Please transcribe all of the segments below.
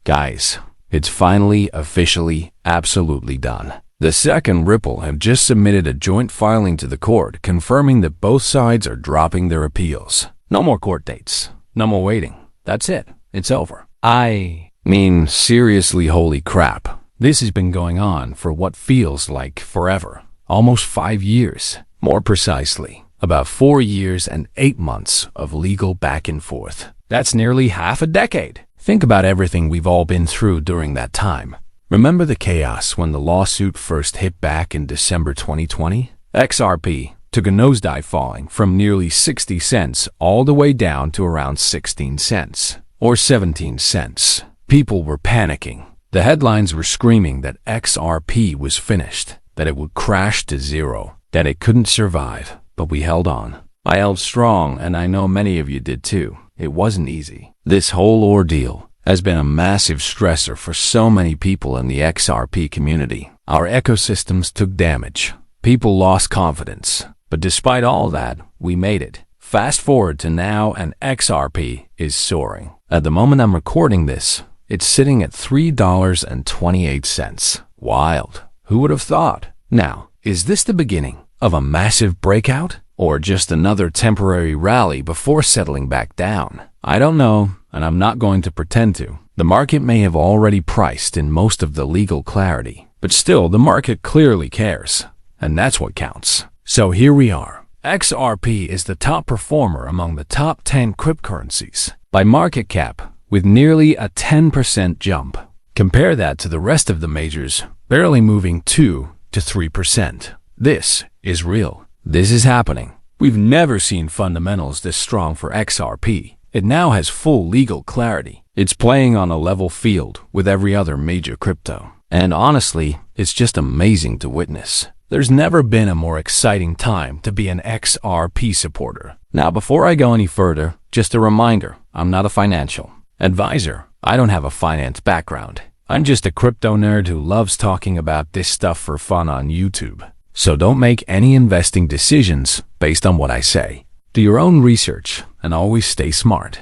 Guys, it's finally, officially, absolutely done. The SEC and Ripple have just submitted a joint filing to the court confirming that both sides are dropping their appeals. No more court dates. No more waiting. That's it. It's over. I mean, seriously, holy crap. This has been going on for what feels like forever. Almost 5 years. More precisely, about 4 years and 8 months of legal back and forth. That's nearly half a decade. Think about everything we've all been through during that time. Remember the chaos when the lawsuit first hit back in December 2020? XRP took a nosedive, falling from nearly 60 cents all the way down to around 16 cents or 17 cents. People were panicking. The headlines were screaming that XRP was finished, that it would crash to zero, that it couldn't survive. But we held on. I held strong, and I know many of you did too. It wasn't easy. This whole ordeal has been a massive stressor for so many people in the XRP community. Our ecosystems took damage. People lost confidence. But despite all that, we made it. Fast forward to now, and XRP is soaring. At the moment I'm recording this, it's sitting at $3.28. Wild. Who would have thought? Now, is this the beginning of a massive breakout, or just another temporary rally before settling back down? I don't know, and I'm not going to pretend to. The market may have already priced in most of the legal clarity, but still the market clearly cares, and that's what counts. So here we are. XRP is the top performer among the top 10 cryptocurrencies by market cap, with nearly a 10% jump. Compare that to the rest of the majors, barely moving 2 to 3%. This is real. This is happening. We've never seen fundamentals this strong for XRP. It now has full legal clarity. It's playing on a level field with every other major crypto. And honestly, it's just amazing to witness. There's never been a more exciting time to be an XRP supporter. Now, before I go any further, just a reminder, I'm not a financial advisor. I don't have a finance background. I'm just a crypto nerd who loves talking about this stuff for fun on YouTube. So don't make any investing decisions based on what I say. Do your own research and always stay smart.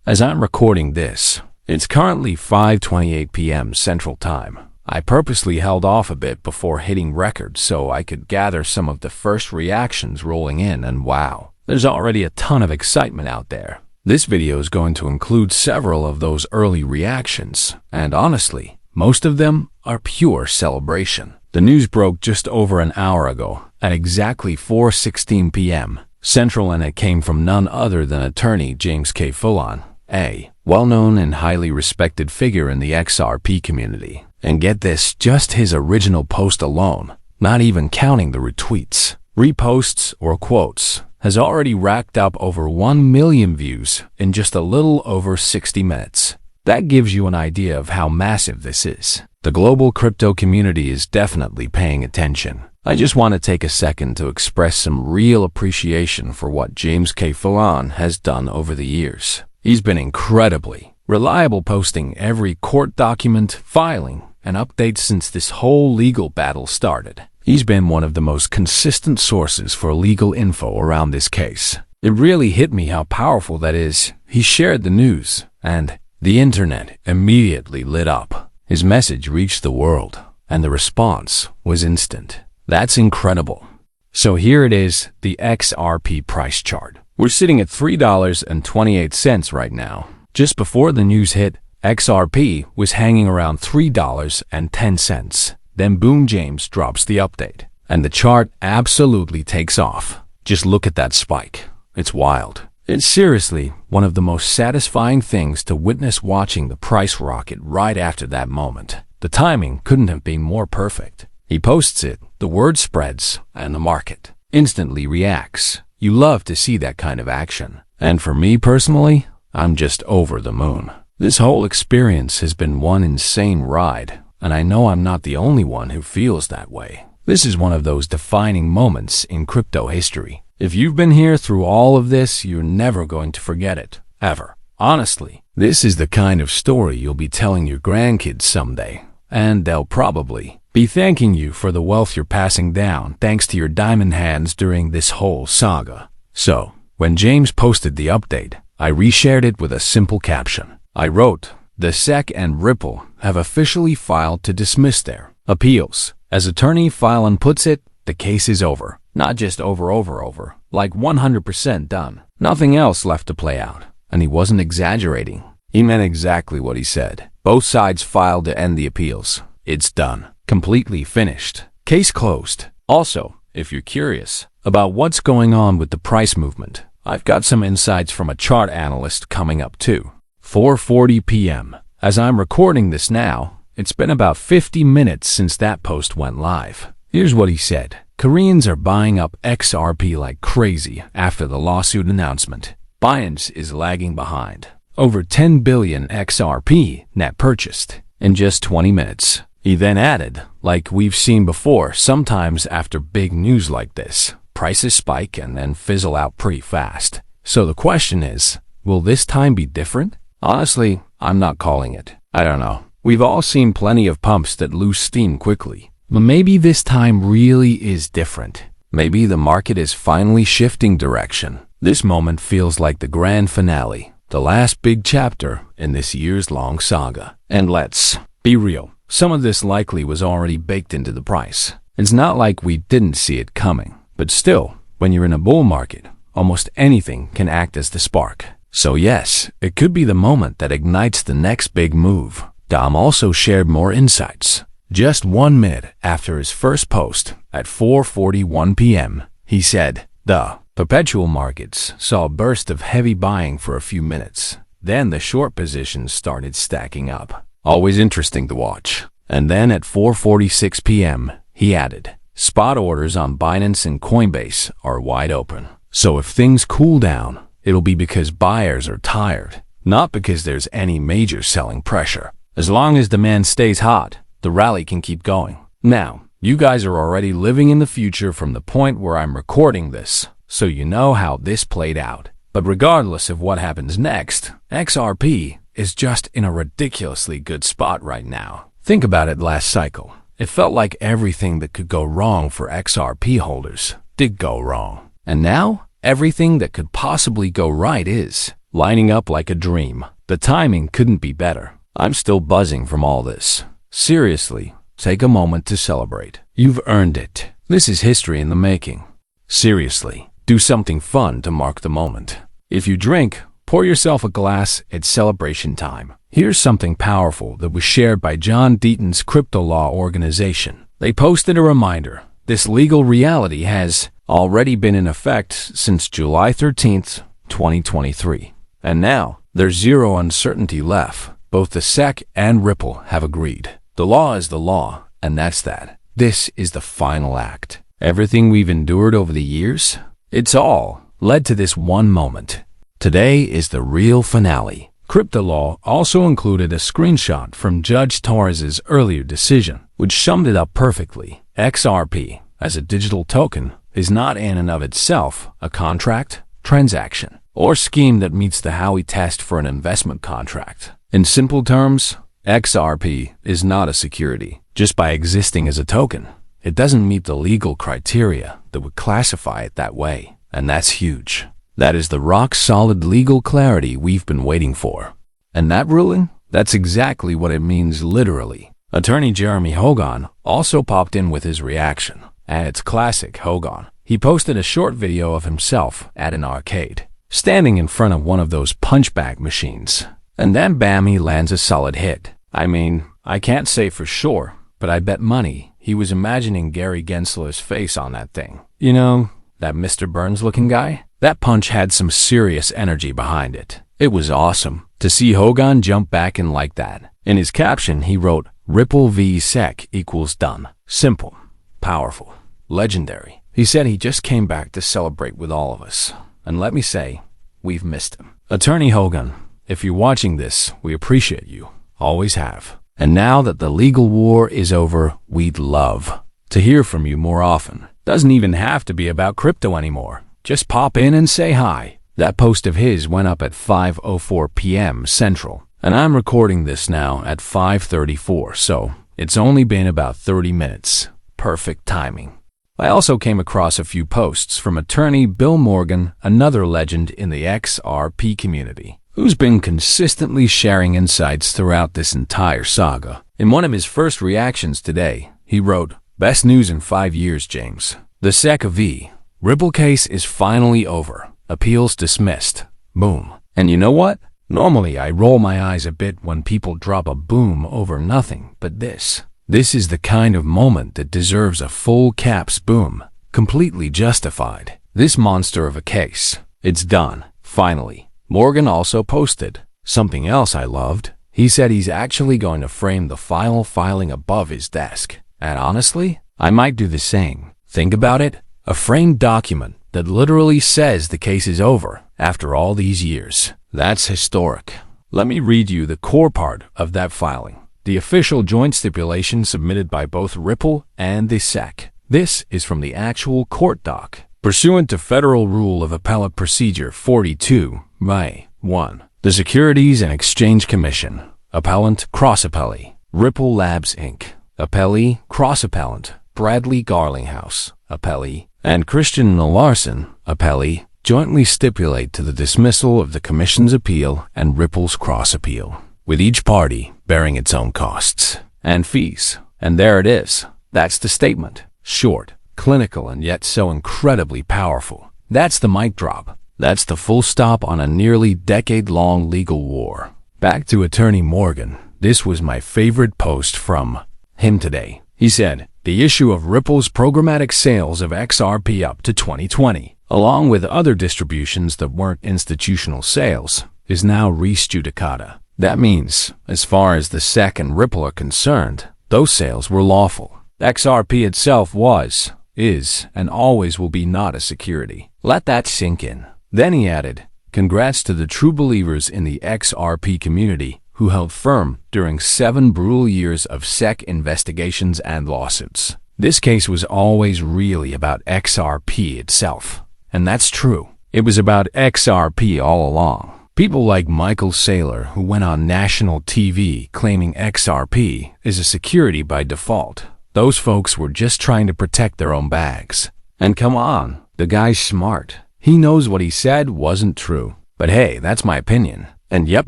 As I'm recording this, it's currently 5:28 p.m. Central Time. I purposely held off a bit before hitting record so I could gather some of the first reactions rolling in, and wow, there's already a ton of excitement out there. This video is going to include several of those early reactions, and honestly, most of them are pure celebration. The news broke just over an hour ago at exactly 4:16 p.m. Central, and it came from none other than attorney James K. Fullon, a well-known and highly respected figure in the XRP community. And get this, just his original post alone, not even counting the retweets, reposts, or quotes, has already racked up over 1 million views in just a little over 60 minutes. That gives you an idea of how massive this is. The global crypto community is definitely paying attention. I just want to take a second to express some real appreciation for what James K. Fullon has done over the years. He's been incredibly reliable, posting every court document, filing, and updates since this whole legal battle started. He's been one of the most consistent sources for legal info around this case. It really hit me how powerful that is. He shared the news, and the internet immediately lit up. His message reached the world, and the response was instant. That's incredible. So here it is, the XRP price chart. We're sitting at $3.28 right now. Just before the news hit, XRP was hanging around $3.10. Then boom, James drops the update, and the chart absolutely takes off. Just look at that spike. It's wild. It's seriously one of the most satisfying things to witness, watching the price rocket right after that moment. The timing couldn't have been more perfect. He posts it, the word spreads, and the market instantly reacts. You love to see that kind of action. And for me personally, I'm just over the moon. This whole experience has been one insane ride, and I know I'm not the only one who feels that way. This is one of those defining moments in crypto history. If you've been here through all of this, you're never going to forget it, ever. Honestly, this is the kind of story you'll be telling your grandkids someday, and they'll probably be thanking you for the wealth you're passing down thanks to your diamond hands during this whole saga. So, when James posted the update, I reshared it with a simple caption. I wrote, the SEC and Ripple have officially filed to dismiss their appeals. As attorney Phelan puts it, the case is over. Not just over, like 100% done. Nothing else left to play out. And he wasn't exaggerating. He meant exactly what he said. Both sides filed to end the appeals. It's done. Completely finished. Case closed. Also, if you're curious about what's going on with the price movement, I've got some insights from a chart analyst coming up too. 4:40 p.m. As I'm recording this now, it's been about 50 minutes since that post went live. Here's what he said. Koreans are buying up XRP like crazy after the lawsuit announcement. Binance is lagging behind. Over 10 billion XRP net purchased in just 20 minutes. He then added, like we've seen before, sometimes after big news like this, prices spike and then fizzle out pretty fast. So the question is, will this time be different? Honestly, I'm not calling it. I don't know. We've all seen plenty of pumps that lose steam quickly. But maybe this time really is different. Maybe the market is finally shifting direction. This moment feels like the grand finale, the last big chapter in this years-long saga. And let's be real. Some of this likely was already baked into the price. It's not like we didn't see it coming. But still, when you're in a bull market, almost anything can act as the spark. So yes, it could be the moment that ignites the next big move. Dom also shared more insights. Just 1 minute after his first post at 4:41 p.m., he said, the perpetual markets saw a burst of heavy buying for a few minutes. Then the short positions started stacking up. Always interesting to watch. And then at 4:46 p.m., he added, spot orders on Binance and Coinbase are wide open. So if things cool down, it'll be because buyers are tired, not because there's any major selling pressure. As long as demand stays hot, the rally can keep going. Now, you guys are already living in the future from the point where I'm recording this, so you know how this played out. But regardless of what happens next, XRP is just in a ridiculously good spot right now. Think about it last cycle. It felt like everything that could go wrong for XRP holders did go wrong. And now, everything that could possibly go right is lining up like a dream. The timing couldn't be better. I'm still buzzing from all this. Seriously, take a moment to celebrate. You've earned it. This is history in the making. Seriously, do something fun to mark the moment. If you drink, pour yourself a glass. It's celebration time. Here's something powerful that was shared by John Deaton's crypto law organization. They posted a reminder. This legal reality has already been in effect since July 13th, 2023. And now, there's zero uncertainty left. Both the SEC and Ripple have agreed. The law is the law, and that's that. This is the final act. Everything we've endured over the years, it's all led to this one moment. Today is the real finale. Crypto law also included a screenshot from Judge Torres's earlier decision, which summed it up perfectly. XRP, as a digital token, is not in and of itself a contract, transaction, or scheme that meets the Howey test for an investment contract. In simple terms, XRP is not a security. Just by existing as a token, it doesn't meet the legal criteria that would classify it that way. And that's huge. That is the rock-solid legal clarity we've been waiting for. And that ruling? That's exactly what it means literally. Attorney Jeremy Hogan also popped in with his reaction. And it's classic Hogan. He posted a short video of himself at an arcade, standing in front of one of those punchbag machines. And then bam, he lands a solid hit. I mean, I can't say for sure, but I bet money he was imagining Gary Gensler's face on that thing. You know, that Mr. Burns-looking guy? That punch had some serious energy behind it. It was awesome to see Hogan jump back in like that. In his caption, he wrote, Ripple v SEC equals done. Simple, powerful, legendary. He said he just came back to celebrate with all of us. And let me say, we've missed him. Attorney Hogan, if you're watching this, we appreciate you. Always have. And now that the legal war is over, we'd love to hear from you more often. Doesn't even have to be about crypto anymore. Just pop in and say hi. That post of his went up at 5:04 p.m. Central, and I'm recording this now at 5:34, so it's only been about 30 minutes. Perfect timing. I also came across a few posts from attorney Bill Morgan, another legend in the XRP community. who's been consistently sharing insights throughout this entire saga. In one of his first reactions today, he wrote, "Best news in 5 years, James. The XRP Ripple case is finally over. Appeals dismissed. Boom." And you know what? Normally I roll my eyes a bit when people drop a boom over nothing, but this is the kind of moment that deserves a full caps boom. Completely justified. This monster of a case. It's done. Finally. Morgan also posted something else I loved. He said he's actually going to frame the final filing above his desk. And honestly, I might do the same. Think about it. A framed document that literally says the case is over after all these years. That's historic. Let me read you the core part of that filing. The official joint stipulation submitted by both Ripple and the SEC. This is from the actual court doc. Pursuant to Federal Rule of Appellate Procedure 42, May 1, the Securities and Exchange Commission, Appellant Cross-Appellee, Ripple Labs, Inc., Appellee Cross-Appellant, Bradley Garlinghouse, Appellee, and Christian Larson, Appellee, jointly stipulate to the dismissal of the Commission's appeal and Ripple's cross-appeal, with each party bearing its own costs and fees. And there it is. That's the statement. Short, clinical, and yet so incredibly powerful. That's the mic drop. That's the full stop on a nearly decade-long legal war. Back to Attorney Morgan. This was my favorite post from him today. He said, "The issue of Ripple's programmatic sales of XRP up to 2020, along with other distributions that weren't institutional sales, is now res judicata." That means, as far as the SEC and Ripple are concerned, those sales were lawful. XRP itself was, is, and always will be not a security. Let that sink in. Then he added, "Congrats to the true believers in the XRP community who held firm during 7 brutal years of SEC investigations and lawsuits." This case was always really about XRP itself. And that's true. It was about XRP all along. People like Michael Saylor, who went on national TV claiming XRP is a security by default. Those folks were just trying to protect their own bags. And come on, the guy's smart. He knows what he said wasn't true. But hey, that's my opinion. And yep,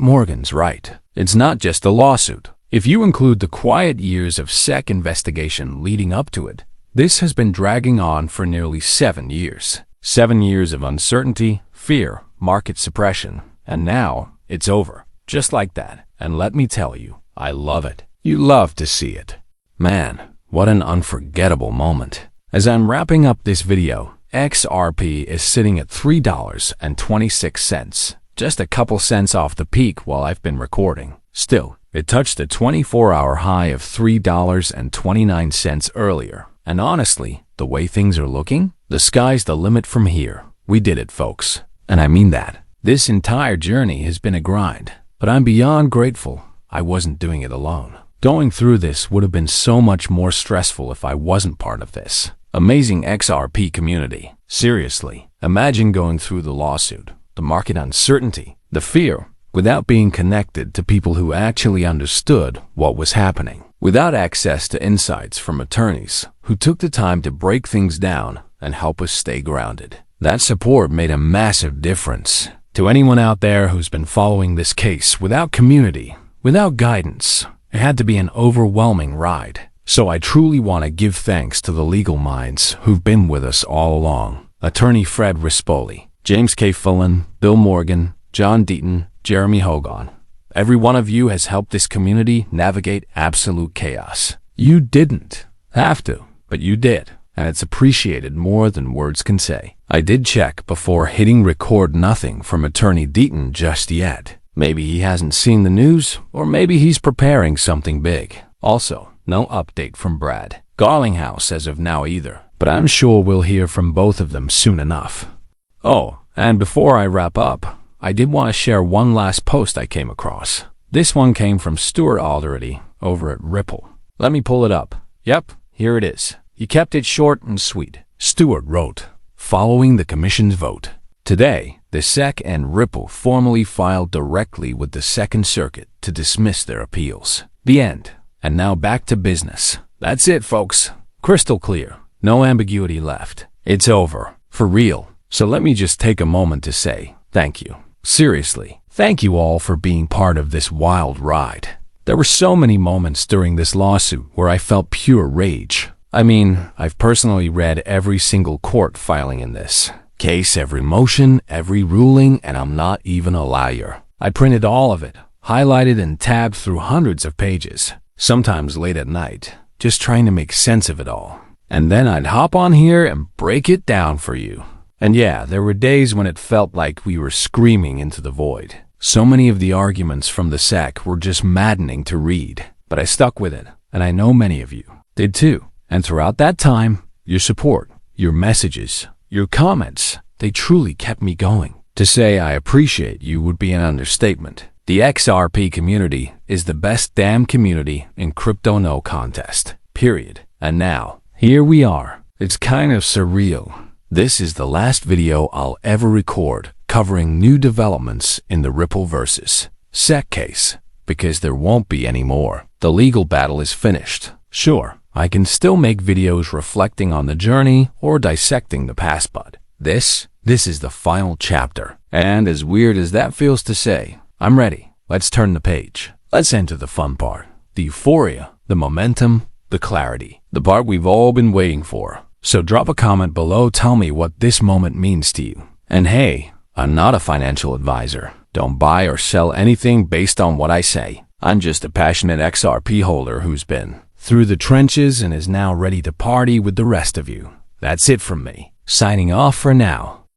Morgan's right. It's not just a lawsuit. If you include the quiet years of SEC investigation leading up to it, this has been dragging on for nearly 7 years. 7 years of uncertainty, fear, market suppression, and now it's over. Just like that. And let me tell you, I love it. You love to see it. Man, what an unforgettable moment. As I'm wrapping up this video, XRP is sitting at $3.26, just a couple cents off the peak while I've been recording. Still, it touched a 24-hour high of $3.29 earlier. And honestly, the way things are looking, the sky's the limit from here. We did it, folks. And I mean that. This entire journey has been a grind, but I'm beyond grateful I wasn't doing it alone. Going through this would have been so much more stressful if I wasn't part of this amazing XRP community. Seriously, imagine going through the lawsuit, the market uncertainty, the fear, without being connected to people who actually understood what was happening, without access to insights from attorneys who took the time to break things down and help us stay grounded. That support made a massive difference. To anyone out there who's been following this case without community, without guidance, it had to be an overwhelming ride. So I truly want to give thanks to the legal minds who've been with us all along. Attorney Fred Rispoli, James K. Fullen, Bill Morgan, John Deaton, Jeremy Hogan. Every one of you has helped this community navigate absolute chaos. You didn't have to, but you did, and it's appreciated more than words can say. I did check before hitting record. Nothing from Attorney Deaton just yet. Maybe he hasn't seen the news, or maybe he's preparing something big. Also, no update from Brad Garlinghouse as of now either, but I'm sure we'll hear from both of them soon enough. Oh, and before I wrap up, I did want to share one last post I came across. This one came from Stuart Alderety over at Ripple. Let me pull it up. Yep, here it is. He kept it short and sweet. Stuart wrote, "Following the Commission's vote, today, the SEC and Ripple formally filed directly with the Second Circuit to dismiss their appeals. The end. And now back to business." That's it, folks. Crystal clear. No ambiguity left. It's over. For real. So let me just take a moment to say thank you. Seriously, Thank you all for being part of this wild ride. There were so many moments during this lawsuit where I felt pure rage. I mean, I've personally read every single court filing in this case, every motion, every ruling, and I'm not even a liar. I printed all of it, highlighted and tabbed through hundreds of pages, sometimes late at night, just trying to make sense of it all. And then I'd hop on here and break it down for you. And yeah, there were days when it felt like we were screaming into the void. So many of the arguments from the SEC were just maddening to read, but I stuck with it, and I know many of you did too. And throughout that time, your support, your messages, your comments, they truly kept me going. To say I appreciate you would be an understatement. The XRP community is the best damn community in crypto, no contest, period. And now, here we are. It's kind of surreal. This is the last video I'll ever record covering new developments in the Ripple versus SEC case, because there won't be any more. The legal battle is finished. Sure, I can still make videos reflecting on the journey or dissecting the past, but this is the final chapter. And as weird as that feels to say, I'm ready. Let's turn the page. Let's enter the fun part. The euphoria, the momentum, the clarity. The part we've all been waiting for. So drop a comment below, tell me what this moment means to you. And hey, I'm not a financial advisor. Don't buy or sell anything based on what I say. I'm just a passionate XRP holder who's been through the trenches and is now ready to party with the rest of you. That's it from me. Signing off for now.